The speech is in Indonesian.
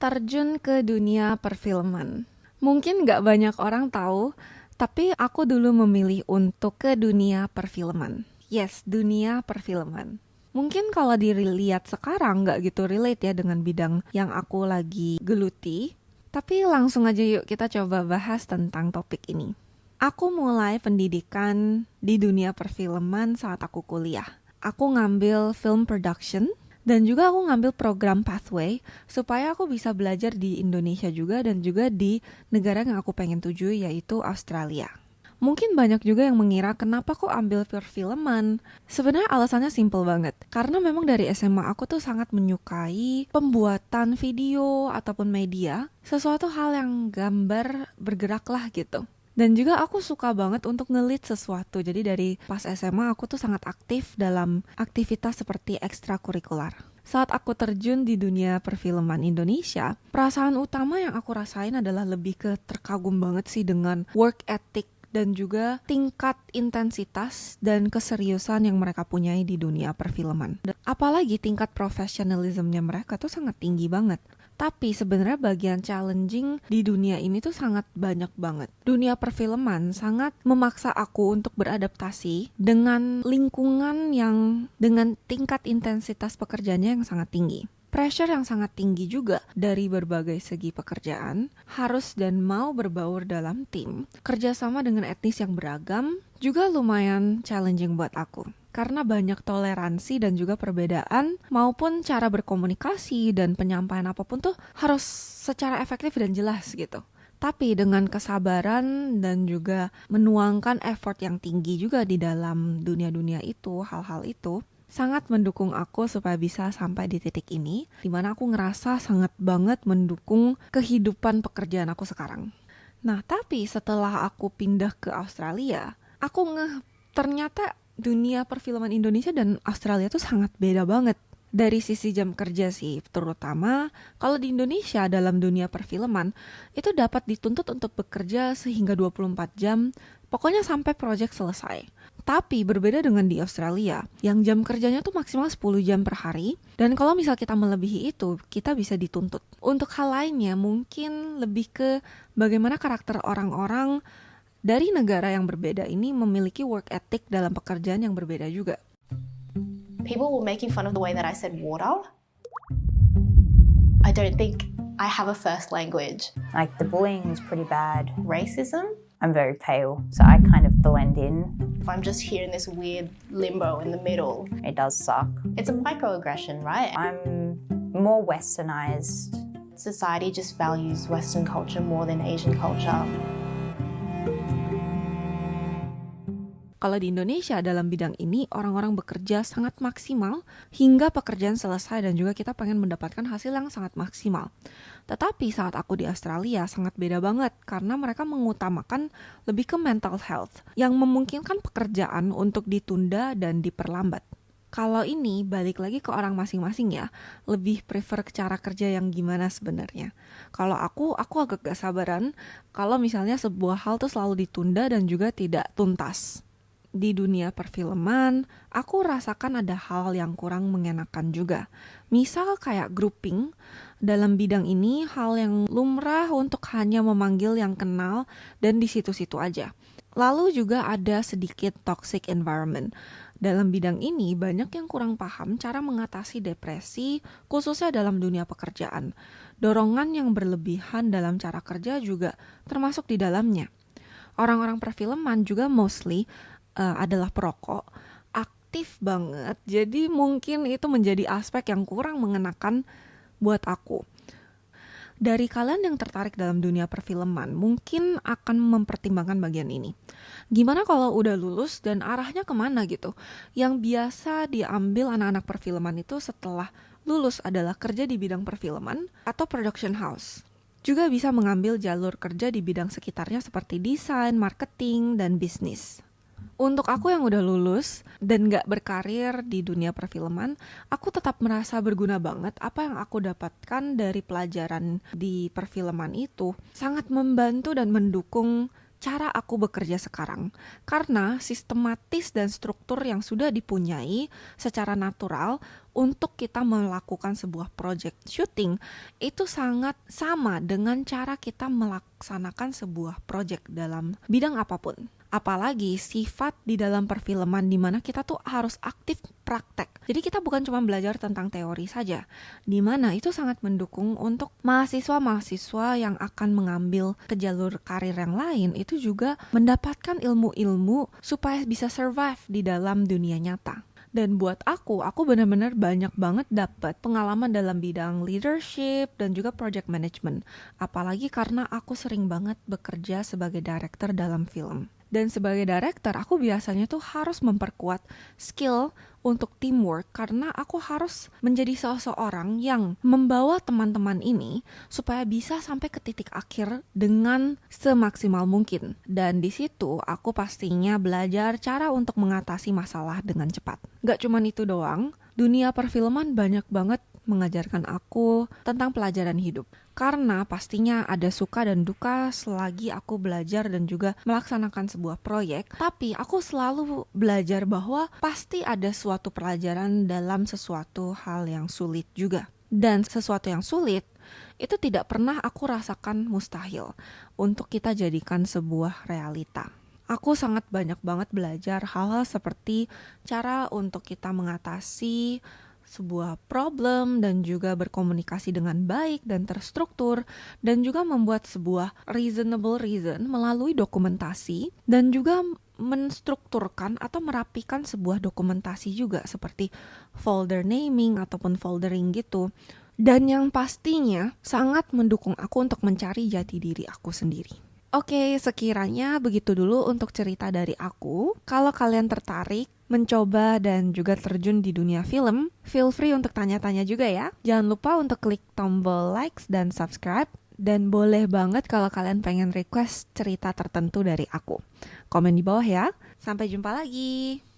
terjun ke dunia perfilman. Mungkin nggak banyak orang tahu, tapi aku dulu memilih untuk ke dunia perfilman. Yes, dunia perfilman. Mungkin kalau dilihat sekarang nggak gitu relate ya dengan bidang yang aku lagi geluti. Tapi langsung aja yuk kita coba bahas tentang topik ini. Aku mulai pendidikan di dunia perfilman saat aku kuliah. Aku ngambil film production dan juga aku ngambil program pathway supaya aku bisa belajar di Indonesia juga dan juga di negara yang aku pengen tuju yaitu Australia. Mungkin banyak juga yang mengira kenapa kok ambil perfilman. Sebenarnya alasannya simple banget. Karena memang dari SMA aku tuh sangat menyukai pembuatan video ataupun media, sesuatu hal yang gambar bergerak lah gitu. Dan juga aku suka banget untuk nge-lead sesuatu. Jadi dari pas SMA aku tuh sangat aktif dalam aktivitas seperti ekstrakurikuler. Saat aku terjun di dunia perfilman Indonesia, perasaan utama yang aku rasain adalah lebih ke terkagum banget sih dengan work ethic dan juga tingkat intensitas dan keseriusan yang mereka punyai di dunia perfilman. Apalagi tingkat profesionalismnya mereka tuh sangat tinggi banget. Tapi sebenarnya bagian challenging di dunia ini tuh sangat banyak banget. Dunia perfilman sangat memaksa aku untuk beradaptasi dengan lingkungan yang dengan tingkat intensitas pekerjaannya yang sangat tinggi. Pressure yang sangat tinggi juga dari berbagai segi pekerjaan, harus dan mau berbaur dalam tim, kerjasama dengan etnis yang beragam, juga lumayan challenging buat aku. Karena banyak toleransi dan juga perbedaan maupun cara berkomunikasi dan penyampaian apapun tuh harus secara efektif dan jelas gitu. Tapi dengan kesabaran dan juga menuangkan effort yang tinggi juga di dalam dunia-dunia itu, hal-hal itu sangat mendukung aku supaya bisa sampai di titik ini, dimana aku ngerasa sangat banget mendukung kehidupan pekerjaan aku sekarang. Nah, tapi setelah aku pindah ke Australia, aku ternyata dunia perfilman Indonesia dan Australia tuh sangat beda banget. Dari sisi jam kerja sih, terutama kalau di Indonesia dalam dunia perfilman, itu dapat dituntut untuk bekerja sehingga 24 jam, pokoknya sampai proyek selesai. Tapi berbeda dengan di Australia, yang jam kerjanya tuh maksimal 10 jam per hari, dan kalau misal kita melebihi itu, kita bisa dituntut. Untuk hal lainnya, mungkin lebih ke bagaimana karakter orang-orang dari negara yang berbeda ini memiliki work ethic dalam pekerjaan yang berbeda juga. People were making fun of the way that I said water. I don't think I have a first language. Like the bullying was pretty bad. Racism? I'm very pale, so I kind of blend in. If I'm just here in this weird limbo in the middle. It does suck. It's a microaggression, right? I'm more westernized. Society just values Western culture more than Asian culture. Kalau di Indonesia dalam bidang ini orang-orang bekerja sangat maksimal hingga pekerjaan selesai dan juga kita pengen mendapatkan hasil yang sangat maksimal. Tetapi saat aku di Australia sangat beda banget karena mereka mengutamakan lebih ke mental health yang memungkinkan pekerjaan untuk ditunda dan diperlambat. Kalau ini balik lagi ke orang masing-masing ya, lebih prefer cara kerja yang gimana sebenarnya. Kalau aku agak gak sabaran kalau misalnya sebuah hal tuh selalu ditunda dan juga tidak tuntas. Di dunia perfilman, aku rasakan ada hal yang kurang mengenakan juga. Misal kayak grouping, dalam bidang ini hal yang lumrah untuk hanya memanggil yang kenal dan di situ-situ aja. Lalu juga ada sedikit toxic environment. Dalam bidang ini banyak yang kurang paham cara mengatasi depresi, khususnya dalam dunia pekerjaan. Dorongan yang berlebihan dalam cara kerja juga termasuk di dalamnya. Orang-orang perfilman juga mostly adalah perokok, aktif banget, jadi mungkin itu menjadi aspek yang kurang mengenakan buat aku. Dari kalian yang tertarik dalam dunia perfilman, mungkin akan mempertimbangkan bagian ini. Gimana kalau udah lulus dan arahnya kemana gitu? Yang biasa diambil anak-anak perfilman itu setelah lulus adalah kerja di bidang perfilman atau production house. Juga bisa mengambil jalur kerja di bidang sekitarnya seperti desain, marketing, dan bisnis. Untuk aku yang udah lulus dan gak berkarir di dunia perfilman, aku tetap merasa berguna banget apa yang aku dapatkan dari pelajaran di perfilman itu. Sangat membantu dan mendukung cara aku bekerja sekarang. Karena sistematis dan struktur yang sudah dipunyai secara natural untuk kita melakukan sebuah project shooting itu sangat sama dengan cara kita melaksanakan sebuah project dalam bidang apapun. Apalagi sifat di dalam perfilman di mana kita tuh harus aktif praktek. Jadi kita bukan cuma belajar tentang teori saja, di mana itu sangat mendukung untuk mahasiswa-mahasiswa yang akan mengambil ke jalur karir yang lain itu juga mendapatkan ilmu-ilmu supaya bisa survive di dalam dunia nyata. Dan buat aku benar-benar banyak banget dapat pengalaman dalam bidang leadership dan juga project management. Apalagi karena aku sering banget bekerja sebagai director dalam film. Dan sebagai director, aku biasanya tuh harus memperkuat skill untuk teamwork karena aku harus menjadi seseorang yang membawa teman-teman ini supaya bisa sampai ke titik akhir dengan semaksimal mungkin. Dan di situ aku pastinya belajar cara untuk mengatasi masalah dengan cepat. Gak cuman itu doang, dunia perfilman banyak banget mengajarkan aku tentang pelajaran hidup. Karena pastinya ada suka dan duka selagi aku belajar dan juga melaksanakan sebuah proyek. Tapi aku selalu belajar bahwa pasti ada suatu pelajaran dalam sesuatu hal yang sulit juga. Dan sesuatu yang sulit itu tidak pernah aku rasakan mustahil untuk kita jadikan sebuah realita. Aku sangat banyak banget belajar hal-hal seperti cara untuk kita mengatasi sebuah problem dan juga berkomunikasi dengan baik dan terstruktur dan juga membuat sebuah reasonable reason melalui dokumentasi dan juga menstrukturkan atau merapikan sebuah dokumentasi juga seperti folder naming ataupun foldering gitu. Dan yang pastinya sangat mendukung aku untuk mencari jati diri aku sendiri. Oke, sekiranya begitu dulu untuk cerita dari aku. Kalau kalian tertarik mencoba dan juga terjun di dunia film, feel free untuk tanya-tanya juga ya. Jangan lupa untuk klik tombol likes dan subscribe. Dan boleh banget kalau kalian pengen request cerita tertentu dari aku. Komen di bawah ya. Sampai jumpa lagi.